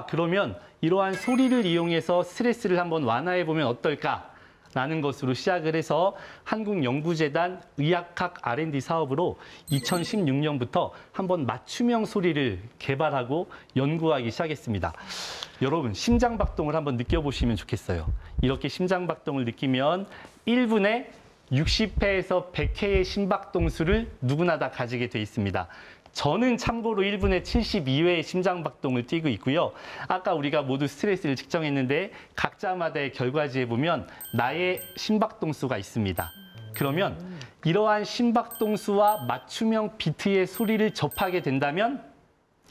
그러면 이러한 소리를 이용해서 스트레스를 한번 완화해보면 어떨까? 라는 것으로 시작을 해서 한국연구재단 의학학 R&D 사업으로 2016년부터 한번 맞춤형 소리를 개발하고 연구하기 시작했습니다. 여러분, 심장박동을 한번 느껴보시면 좋겠어요. 이렇게 심장박동을 느끼면 1분에 60회에서 100회의 심박동수를 누구나 다 가지게 돼 있습니다. 저는 참고로 1분에 72회의 심장박동을 뛰고 있고요. 아까 우리가 모두 스트레스를 측정했는데 각자마다의 결과지에 보면 나의 심박동수가 있습니다. 그러면 이러한 심박동수와 맞춤형 비트의 소리를 접하게 된다면,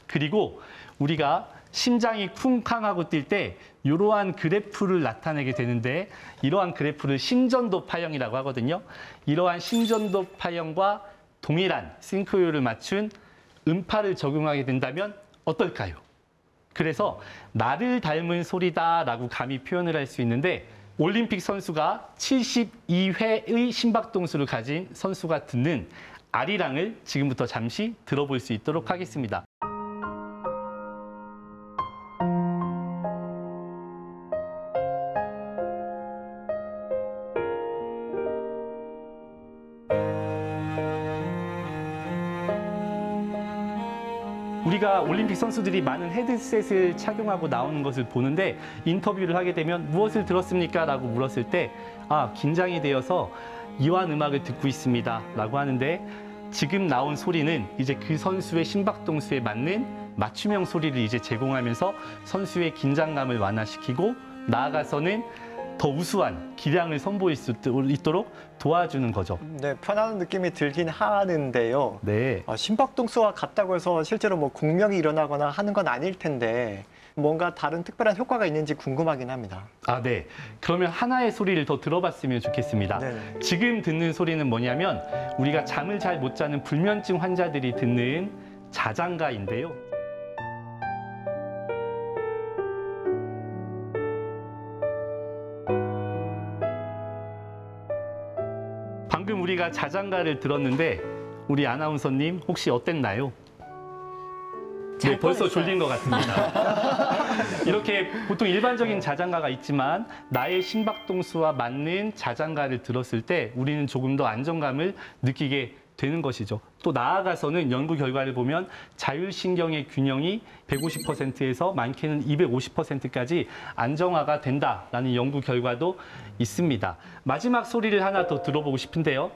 그리고 우리가 심장이 쿵쾅하고 뛸 때 이러한 그래프를 나타내게 되는데, 이러한 그래프를 심전도 파형이라고 하거든요. 이러한 심전도 파형과 동일한 싱크효율을 맞춘 음파를 적용하게 된다면 어떨까요? 그래서 나를 닮은 소리다라고 감히 표현을 할 수 있는데, 올림픽 선수가 72회의 심박동수를 가진 선수가 듣는 아리랑을 지금부터 잠시 들어볼 수 있도록 하겠습니다. 우리가 올림픽 선수들이 많은 헤드셋을 착용하고 나오는 것을 보는데, 인터뷰를 하게 되면 무엇을 들었습니까? 라고 물었을 때 긴장이 되어서 이완 음악을 듣고 있습니다 라고 하는데, 지금 나온 소리는 이제 그 선수의 심박동수에 맞는 맞춤형 소리를 이제 제공하면서 선수의 긴장감을 완화시키고 나아가서는 더 우수한 기량을 선보일 수 있도록 도와주는 거죠. 네, 편안한 느낌이 들긴 하는데요. 네. 심박동수와 같다고 해서 실제로 뭐 공명이 일어나거나 하는 건 아닐 텐데 뭔가 다른 특별한 효과가 있는지 궁금하긴 합니다. 네. 그러면 하나의 소리를 더 들어봤으면 좋겠습니다. 네네. 지금 듣는 소리는 뭐냐면 우리가 잠을 잘 못 자는 불면증 환자들이 듣는 자장가인데요. 방금 우리가 자장가를 들었는데 우리 아나운서님 혹시 어땠나요? 네, 벌써 졸린 것 같습니다. 이렇게 보통 일반적인 자장가가 있지만 나의 심박동수와 맞는 자장가를 들었을 때 우리는 조금 더 안정감을 느끼게 되는 것이죠. 또 나아가서는 연구 결과를 보면 자율신경의 균형이 150%에서 많게는 250%까지 안정화가 된다라는 연구 결과도 있습니다. 마지막 소리를 하나 더 들어보고 싶은데요.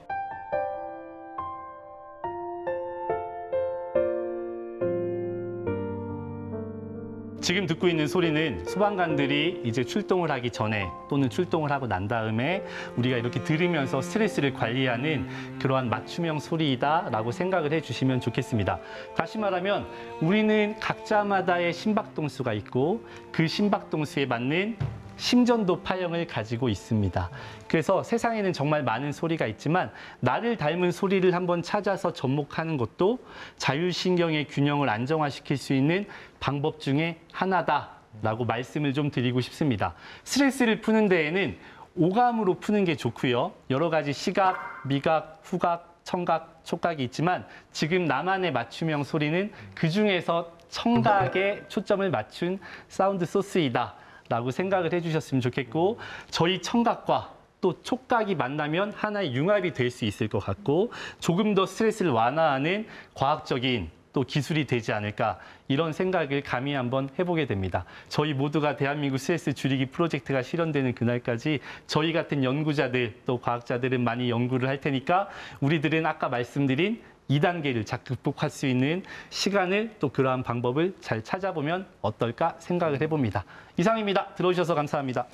지금 듣고 있는 소리는 소방관들이 이제 출동을 하기 전에 또는 출동을 하고 난 다음에 우리가 이렇게 들으면서 스트레스를 관리하는 그러한 맞춤형 소리이다라고 생각을 해주시면 좋겠습니다. 다시 말하면 우리는 각자마다의 심박동수가 있고 그 심박동수에 맞는 심전도 파형을 가지고 있습니다. 그래서 세상에는 정말 많은 소리가 있지만 나를 닮은 소리를 한번 찾아서 접목하는 것도 자율신경의 균형을 안정화시킬 수 있는 방법 중에 하나다라고 말씀을 좀 드리고 싶습니다. 스트레스를 푸는 데에는 오감으로 푸는 게 좋고요. 여러 가지 시각, 미각, 후각, 청각, 촉각이 있지만 지금 나만의 맞춤형 소리는 그중에서 청각에 초점을 맞춘 사운드 소스이다 라고 생각을 해주셨으면 좋겠고, 저희 청각과 또 촉각이 만나면 하나의 융합이 될 수 있을 것 같고 조금 더 스트레스를 완화하는 과학적인 또 기술이 되지 않을까, 이런 생각을 감히 한번 해보게 됩니다. 저희 모두가 대한민국 스트레스 줄이기 프로젝트가 실현되는 그날까지 저희 같은 연구자들 또 과학자들은 많이 연구를 할 테니까 우리들은 아까 말씀드린 2단계를 잘 극복할 수 있는 시간을 또 그러한 방법을 잘 찾아보면 어떨까 생각을 해봅니다. 이상입니다. 들어주셔서 감사합니다.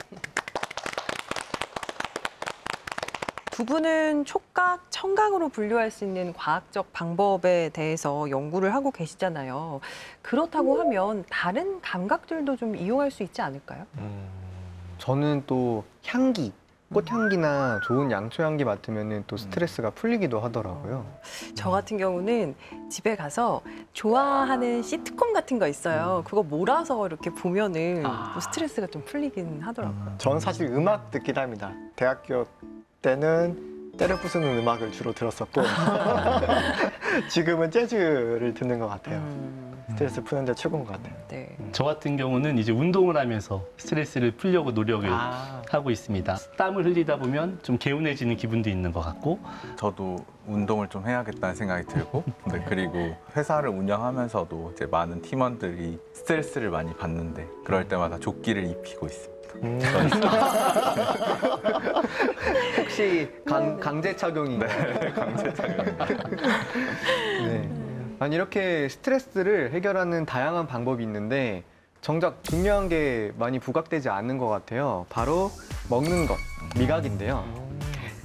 두 분은 촉각, 청각으로 분류할 수 있는 과학적 방법에 대해서 연구를 하고 계시잖아요. 그렇다고 하면 다른 감각들도 좀 이용할 수 있지 않을까요? 저는 또 향기, 꽃향기나 좋은 양초향기 맡으면 또 스트레스가 풀리기도 하더라고요. 저 같은 경우는 집에 가서 좋아하는 시트콤 같은 거 있어요. 그거 몰아서 이렇게 보면은 또 스트레스가 좀 풀리긴 하더라고요. 저는 사실 음악 듣긴 합니다. 대학교 때는 때려 부수는 음악을 주로 들었었고 지금은 재즈를 듣는 것 같아요. 스트레스 푸는데 최고인 것 같아요. 네. 저 같은 경우는 이제 운동을 하면서 스트레스를 풀려고 노력을 하고 있습니다. 땀을 흘리다 보면 좀 개운해지는 기분도 있는 것 같고 저도 운동을 좀 해야겠다는 생각이 들고 네, 그리고 회사를 운영하면서도 이제 많은 팀원들이 스트레스를 많이 받는데 그럴 때마다 조끼를 입히고 있습니다. 혹시 강제 착용인가요? 네, 강제 착용입니다. 네. 아니 이렇게 스트레스를 해결하는 다양한 방법이 있는데 정작 중요한 게 많이 부각되지 않는 것 같아요. 바로 먹는 것, 미각인데요.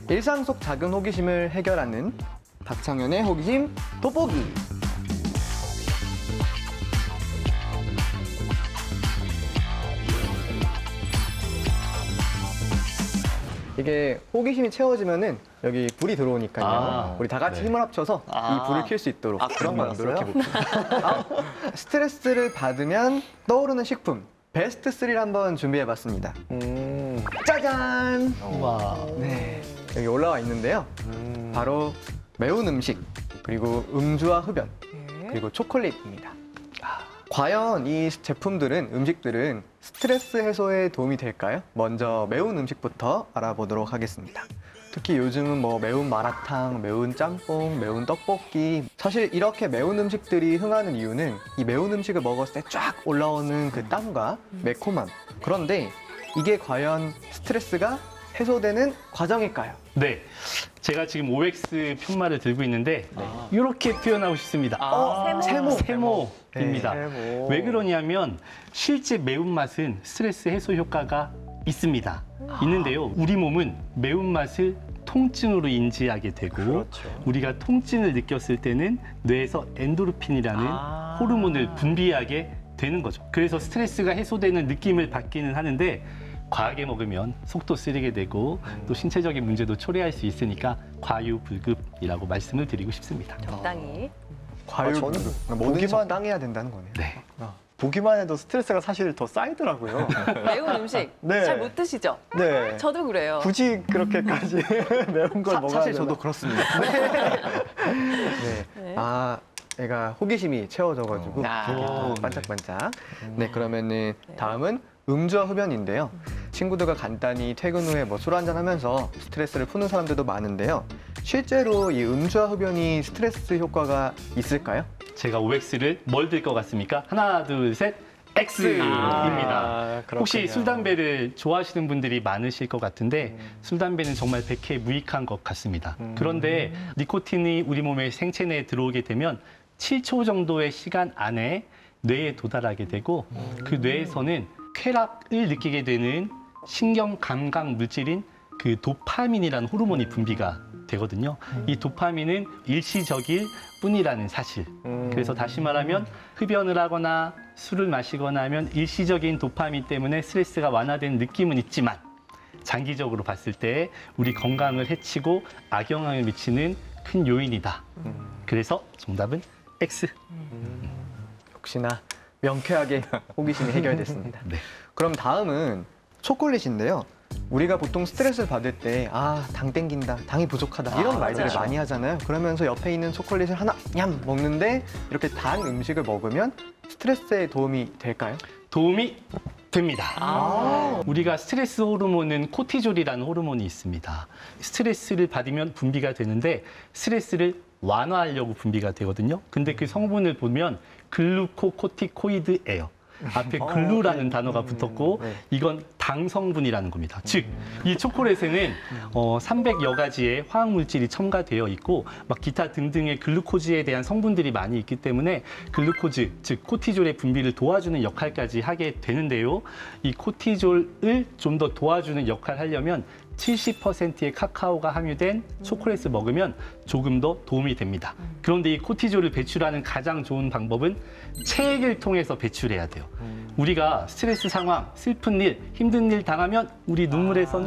일상 속 작은 호기심을 해결하는 박창현의 호기심 돋보기. 이게 호기심이 채워지면은 여기 불이 들어오니까요. 우리 다 같이 네. 힘을 합쳐서 이 불을 켤 수 있도록 그런 한번 거였어요? 노력해볼게요. 스트레스를 받으면 떠오르는 식품 베스트 3를 한번 준비해봤습니다. 짜잔! 와. 네, 여기 올라와 있는데요. 바로 매운 음식, 그리고 음주와 흡연, 네. 그리고 초콜릿입니다. 과연 이 제품들은, 음식들은 스트레스 해소에 도움이 될까요? 먼저 매운 음식부터 알아보도록 하겠습니다. 특히 요즘은 뭐 매운 마라탕, 매운 짬뽕, 매운 떡볶이. 사실 이렇게 매운 음식들이 흥하는 이유는 이 매운 음식을 먹었을 때 쫙 올라오는 그 땀과 매콤함. 그런데 이게 과연 스트레스가 해소되는 과정일까요? 네, 제가 지금 OX 편말을 들고 있는데 이렇게 표현하고 싶습니다. 세모입니다. 세모. 왜 그러냐면 실제 매운맛은 스트레스 해소 효과가 있습니다. 있는데요. 우리 몸은 매운맛을 통증으로 인지하게 되고 그렇죠. 우리가 통증을 느꼈을 때는 뇌에서 엔도르핀이라는 호르몬을 분비하게 되는 거죠. 그래서 스트레스가 해소되는 느낌을 받기는 하는데 과하게 먹으면 속도 쓰리게 되고 또 신체적인 문제도 초래할 수 있으니까 과유불급이라고 말씀을 드리고 싶습니다. 적당히. 과유불급. 저는 뭐든지 보기만- 적당해야 된다는 거네요. 네. 보기만 해도 스트레스가 사실 더 쌓이더라고요. 매운 음식 네. 잘 못 드시죠? 네. 저도 그래요. 굳이 그렇게까지 매운 걸 먹어야 사실 되나? 저도 그렇습니다. 네. 네. 아, 애가 호기심이 채워져가지고 아. 반짝반짝. 네, 그러면은 다음은 음주와 흡연인데요. 친구들과 간단히 퇴근 후에 뭐 술 한잔 하면서 스트레스를 푸는 사람들도 많은데요. 실제로 이 음주와 흡연이 스트레스 효과가 있을까요? 제가 OX를 뭘 들 것 같습니까? 하나, 둘, 셋, X입니다. 그렇군요. 혹시 술, 담배를 좋아하시는 분들이 많으실 것 같은데 술, 담배는 정말 백해무익한 것 같습니다. 그런데 니코틴이 우리 몸의 생체 내에 들어오게 되면 7초 정도의 시간 안에 뇌에 도달하게 되고 그 뇌에서는 쾌락을 느끼게 되는 신경 감각 물질인 그 도파민이라는 호르몬이 분비가 되거든요. 이 도파민은 일시적일 뿐이라는 사실. 그래서 다시 말하면 흡연을 하거나 술을 마시거나 하면 일시적인 도파민 때문에 스트레스가 완화되는 느낌은 있지만 장기적으로 봤을 때 우리 건강을 해치고 악영향을 미치는 큰 요인이다. 그래서 정답은 X. 역시나 명쾌하게 호기심이 해결됐습니다. 네. 그럼 다음은 초콜릿인데요. 우리가 보통 스트레스를 받을 때, 당 땡긴다, 당이 부족하다, 이런 말들을 맞아요. 많이 하잖아요. 그러면서 옆에 있는 초콜릿을 하나 냠 먹는데 이렇게 단 음식을 먹으면 스트레스에 도움이 될까요? 도움이 됩니다. 우리가 스트레스 호르몬은 코티졸이라는 호르몬이 있습니다. 스트레스를 받으면 분비가 되는데 스트레스를 완화하려고 분비가 되거든요. 근데 그 성분을 보면 글루코코티코이드예요. 앞에 글루라는 단어가 붙었고 이건 당 성분이라는 겁니다. 즉, 이 초콜릿에는 300여 가지의 화학 물질이 첨가되어 있고 막 기타 등등의 글루코즈에 대한 성분들이 많이 있기 때문에 글루코즈, 즉 코티졸의 분비를 도와주는 역할까지 하게 되는데요. 이 코티졸을 좀 더 도와주는 역할을 하려면 70%의 카카오가 함유된 초콜릿을 먹으면 조금 더 도움이 됩니다. 그런데 이 코티졸을 배출하는 가장 좋은 방법은 체액을 통해서 배출해야 돼요. 우리가 스트레스 상황, 슬픈 일, 힘든 일 당하면 우리 눈물에서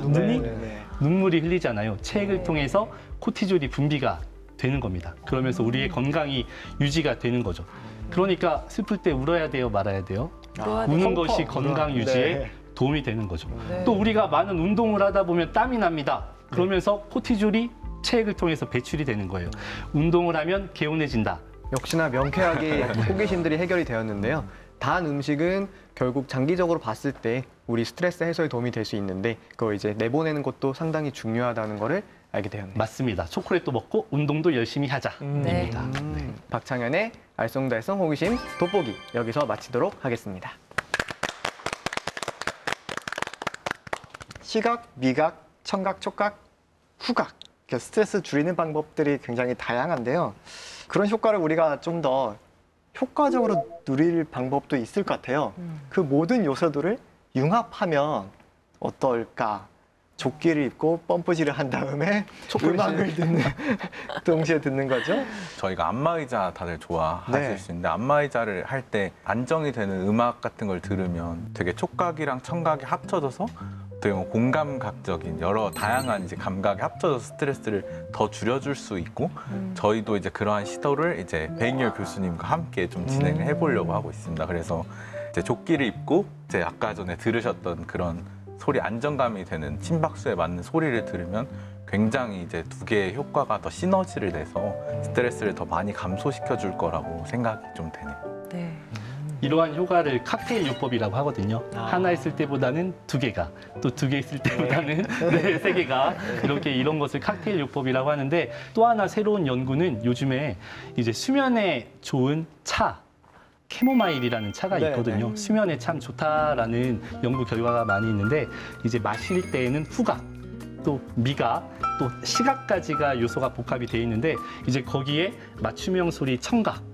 눈물이 흘리잖아요. 체액을 통해서 코티졸이 분비가 되는 겁니다. 그러면서 우리의 건강이 유지가 되는 거죠. 그러니까 슬플 때 울어야 돼요, 말아야 돼요? 우는 것이 건강 유지에 도움이 되는 거죠. 또 우리가 많은 운동을 하다 보면 땀이 납니다. 그러면서 코티졸이 체액을 통해서 배출이 되는 거예요. 운동을 하면 개운해진다. 역시나 명쾌하게 호기심들이 해결이 되었는데요. 단 음식은 결국 장기적으로 봤을 때 우리 스트레스 해소에 도움이 될 수 있는데 그걸 이제 내보내는 것도 상당히 중요하다는 거를 알게 되었네요. 맞습니다. 초콜릿도 먹고 운동도 열심히 하자입니다. 박창현의 알쏭달쏭 호기심 돋보기 여기서 마치도록 하겠습니다. 시각, 미각, 청각, 촉각, 후각. 스트레스 줄이는 방법들이 굉장히 다양한데요. 그런 효과를 우리가 좀 더 효과적으로 누릴 방법도 있을 것 같아요. 그 모든 요소들을 융합하면 어떨까? 조끼를 입고 펌프질을 한 다음에 음악을 동시에 듣는 거죠. 저희가 안마의자 다들 좋아하실 네. 수 있는데 안마의자를 할 때 안정이 되는 음악 같은 걸 들으면 되게 촉각이랑 청각이 합쳐져서 어떻게 보면 공감각적인 여러 다양한 이제 감각이 합쳐져서 스트레스를 더 줄여줄 수 있고 저희도 이제 그러한 시도를 이제 배잉열 교수님과 함께 좀 진행을 해보려고 하고 있습니다. 그래서 이제 조끼를 입고 이제 아까 전에 들으셨던 그런 소리 안정감이 되는 심박수에 맞는 소리를 들으면 굉장히 이제 두 개의 효과가 더 시너지를 내서 스트레스를 더 많이 감소시켜 줄 거라고 생각이 좀 되네요. 네. 이러한 효과를 칵테일 요법이라고 하거든요. 하나 있을 때보다는 두 개가, 또 두 개 있을 때보다는 세 개가 이렇게 이런 것을 칵테일 요법이라고 하는데 또 하나 새로운 연구는 요즘에 이제 수면에 좋은 차, 캐모마일이라는 차가 있거든요. 수면에 참 좋다라는 연구 결과가 많이 있는데 이제 마실 때에는 후각, 또 미각, 또 시각까지가 요소가 복합이 돼 있는데 이제 거기에 맞춤형 소리 청각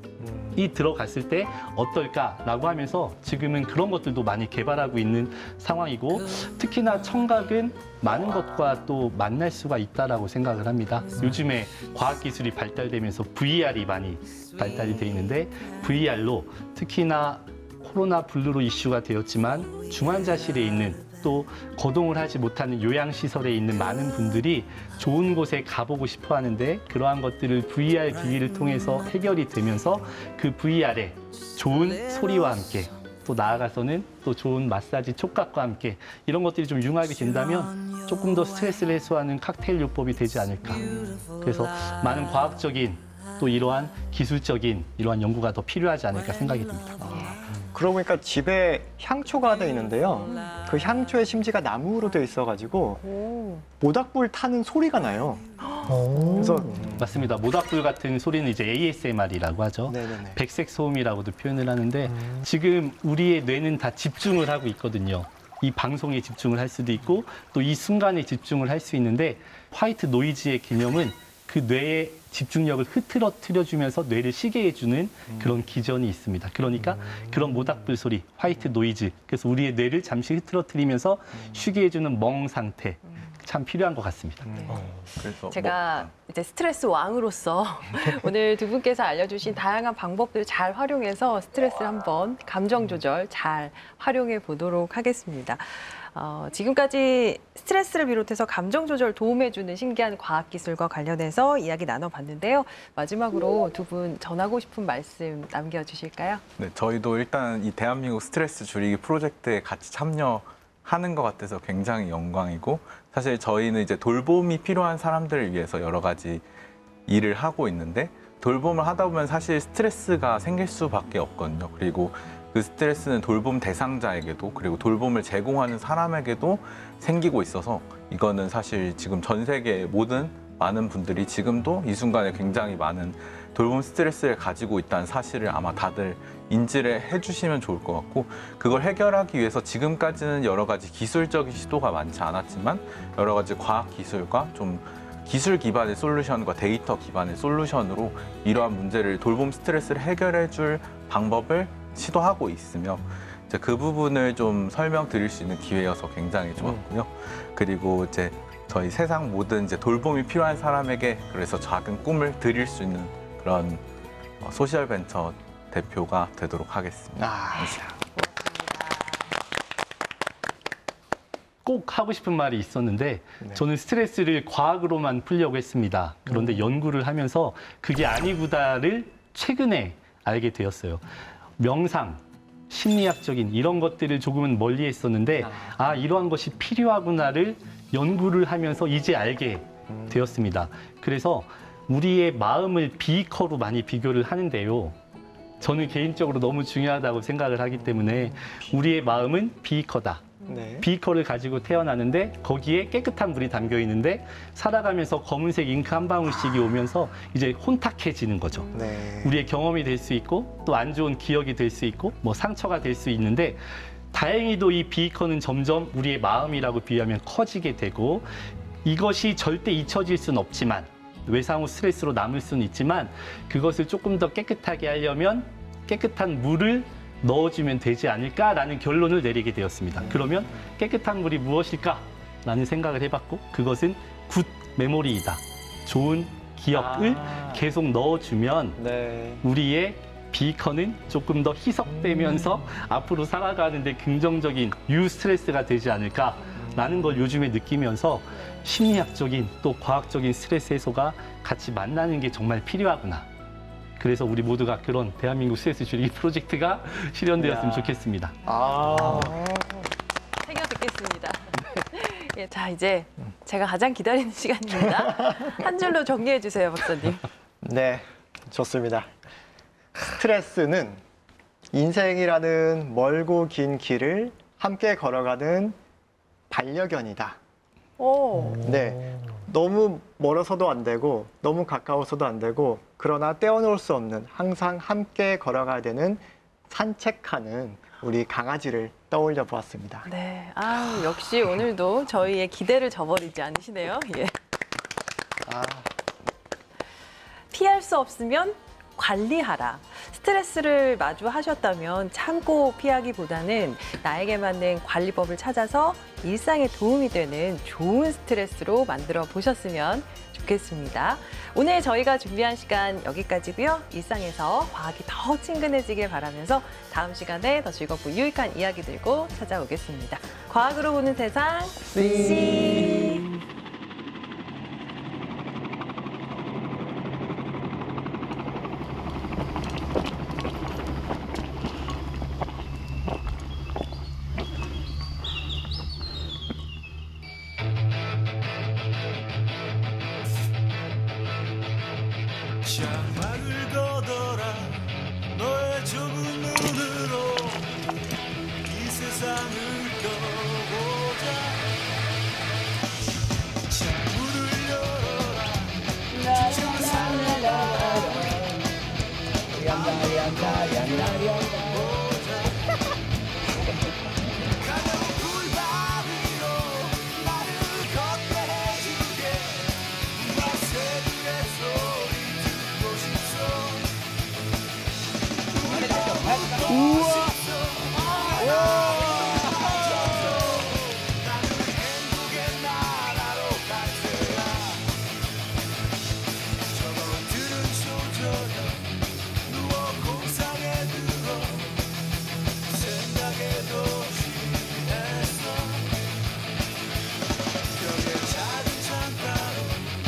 이 들어갔을 때 어떨까라고 하면서 지금은 그런 것들도 많이 개발하고 있는 상황이고 특히나 청각은 많은 것과 또 만날 수가 있다라고 생각을 합니다. 요즘에 과학기술이 발달되면서 VR이 많이 발달이 돼 있는데 VR로 특히나 코로나 블루로 이슈가 되었지만 중환자실에 있는 또 거동을 하지 못하는 요양시설에 있는 많은 분들이 좋은 곳에 가보고 싶어 하는데 그러한 것들을 VR 기기를 통해서 해결이 되면서 그 VR에 좋은 소리와 함께 또 나아가서는 또 좋은 마사지 촉각과 함께 이런 것들이 좀 융합이 된다면 조금 더 스트레스를 해소하는 칵테일 요법이 되지 않을까. 그래서 많은 과학적인 또 이러한 기술적인 이러한 연구가 더 필요하지 않을까 생각이 듭니다. 그러고 보니까 집에 향초가 돼 있는데요. 그 향초의 심지가 나무로 돼 있어가지고 모닥불 타는 소리가 나요. 그래서 맞습니다. 모닥불 같은 소리는 이제 ASMR이라고 하죠. 네네네. 백색 소음이라고도 표현을 하는데 지금 우리의 뇌는 다 집중을 하고 있거든요. 이 방송에 집중을 할 수도 있고 또 이 순간에 집중을 할 수 있는데 화이트 노이즈의 개념은 그 뇌의 집중력을 흐트러뜨려주면서 뇌를 쉬게 해주는 그런 기전이 있습니다. 그러니까 그런 모닥불 소리, 화이트 노이즈, 그래서 우리의 뇌를 잠시 흐트러뜨리면서 쉬게 해주는 멍 상태, 참 필요한 것 같습니다. 그래서 제가 이제 스트레스 왕으로서 오늘 두 분께서 알려주신 다양한 방법들을 잘 활용해서 스트레스를 한번 감정 조절 잘 활용해 보도록 하겠습니다. 지금까지 스트레스를 비롯해서 감정 조절 도움해주는 신기한 과학 기술과 관련해서 이야기 나눠봤는데요. 마지막으로 두 분 전하고 싶은 말씀 남겨주실까요? 네, 저희도 일단 이 대한민국 스트레스 줄이기 프로젝트에 같이 참여하는 것 같아서 굉장히 영광이고 사실 저희는 이제 돌봄이 필요한 사람들을 위해서 여러 가지 일을 하고 있는데 돌봄을 하다 보면 사실 스트레스가 생길 수밖에 없거든요. 그리고 그 스트레스는 돌봄 대상자에게도 그리고 돌봄을 제공하는 사람에게도 생기고 있어서 이거는 사실 지금 전 세계 모든 많은 분들이 지금도 이 순간에 굉장히 많은 돌봄 스트레스를 가지고 있다는 사실을 아마 다들 인지를 해주시면 좋을 것 같고 그걸 해결하기 위해서 지금까지는 여러 가지 기술적인 시도가 많지 않았지만 여러 가지 과학 기술과 좀 기술 기반의 솔루션과 데이터 기반의 솔루션으로 이러한 문제를 돌봄 스트레스를 해결해 줄 방법을 시도하고 있으며 이제 그 부분을 좀 설명드릴 수 있는 기회여서 굉장히 좋았고요. 그리고 이제 저희 세상 모든 이제 돌봄이 필요한 사람에게 그래서 작은 꿈을 드릴 수 있는 그런 소셜 벤처 대표가 되도록 하겠습니다. 꼭 하고 싶은 말이 있었는데 네. 저는 스트레스를 과학으로만 풀려고 했습니다. 그런데 연구를 하면서 그게 아니구나를 최근에 알게 되었어요. 명상, 심리학적인 이런 것들을 조금은 멀리 했었는데 이러한 것이 필요하구나를 연구를 하면서 이제 알게 되었습니다. 그래서 우리의 마음을 비커로 많이 비교를 하는데요. 저는 개인적으로 너무 중요하다고 생각을 하기 때문에 우리의 마음은 비커다. 네. 비커를 가지고 태어나는데 거기에 깨끗한 물이 담겨 있는데 살아가면서 검은색 잉크 한 방울씩이 오면서 이제 혼탁해지는 거죠. 네. 우리의 경험이 될 수 있고 또 안 좋은 기억이 될 수 있고 뭐 상처가 될 수 있는데 다행히도 이 비커는 점점 우리의 마음이라고 비유하면 커지게 되고 이것이 절대 잊혀질 수는 없지만 외상 후 스트레스로 남을 수는 있지만 그것을 조금 더 깨끗하게 하려면 깨끗한 물을 넣어주면 되지 않을까라는 결론을 내리게 되었습니다. 그러면 깨끗한 물이 무엇일까라는 생각을 해봤고 그것은 굿 메모리이다. 좋은 기억을 계속 넣어주면 네. 우리의 비커는 조금 더 희석되면서 앞으로 살아가는데 긍정적인 유스트레스가 되지 않을까라는 걸 요즘에 느끼면서 심리학적인 또 과학적인 스트레스 해소가 같이 만나는 게 정말 필요하구나. 그래서 우리 모두가 그런 대한민국 스트레스 줄이기 프로젝트가 실현되었으면 좋겠습니다. 새겨 듣겠습니다. 예, 자, 이제 제가 가장 기다리는 시간입니다. 한 줄로 정리해 주세요, 박사님. 네, 좋습니다. 스트레스는 인생이라는 멀고 긴 길을 함께 걸어가는 반려견이다. 오. 네, 너무 멀어서도 안 되고 너무 가까워서도 안 되고 그러나 떼어놓을 수 없는 항상 함께 걸어가야 되는 산책하는 우리 강아지를 떠올려 보았습니다. 네, 역시 오늘도 저희의 기대를 저버리지 않으시네요. 예. 피할 수 없으면 관리하라. 스트레스를 마주하셨다면 참고 피하기보다는 나에게 맞는 관리법을 찾아서 일상에 도움이 되는 좋은 스트레스로 만들어 보셨으면 좋겠습니다. 오늘 저희가 준비한 시간 여기까지고요. 일상에서 과학이 더 친근해지길 바라면서 다음 시간에 더 즐겁고 유익한 이야기 들고 찾아오겠습니다. 과학으로 보는 세상, C. 창밖을 걷어라 너의 좁은 눈으로 이 세상을 껴보자 창문을 열어라 세상을 열어라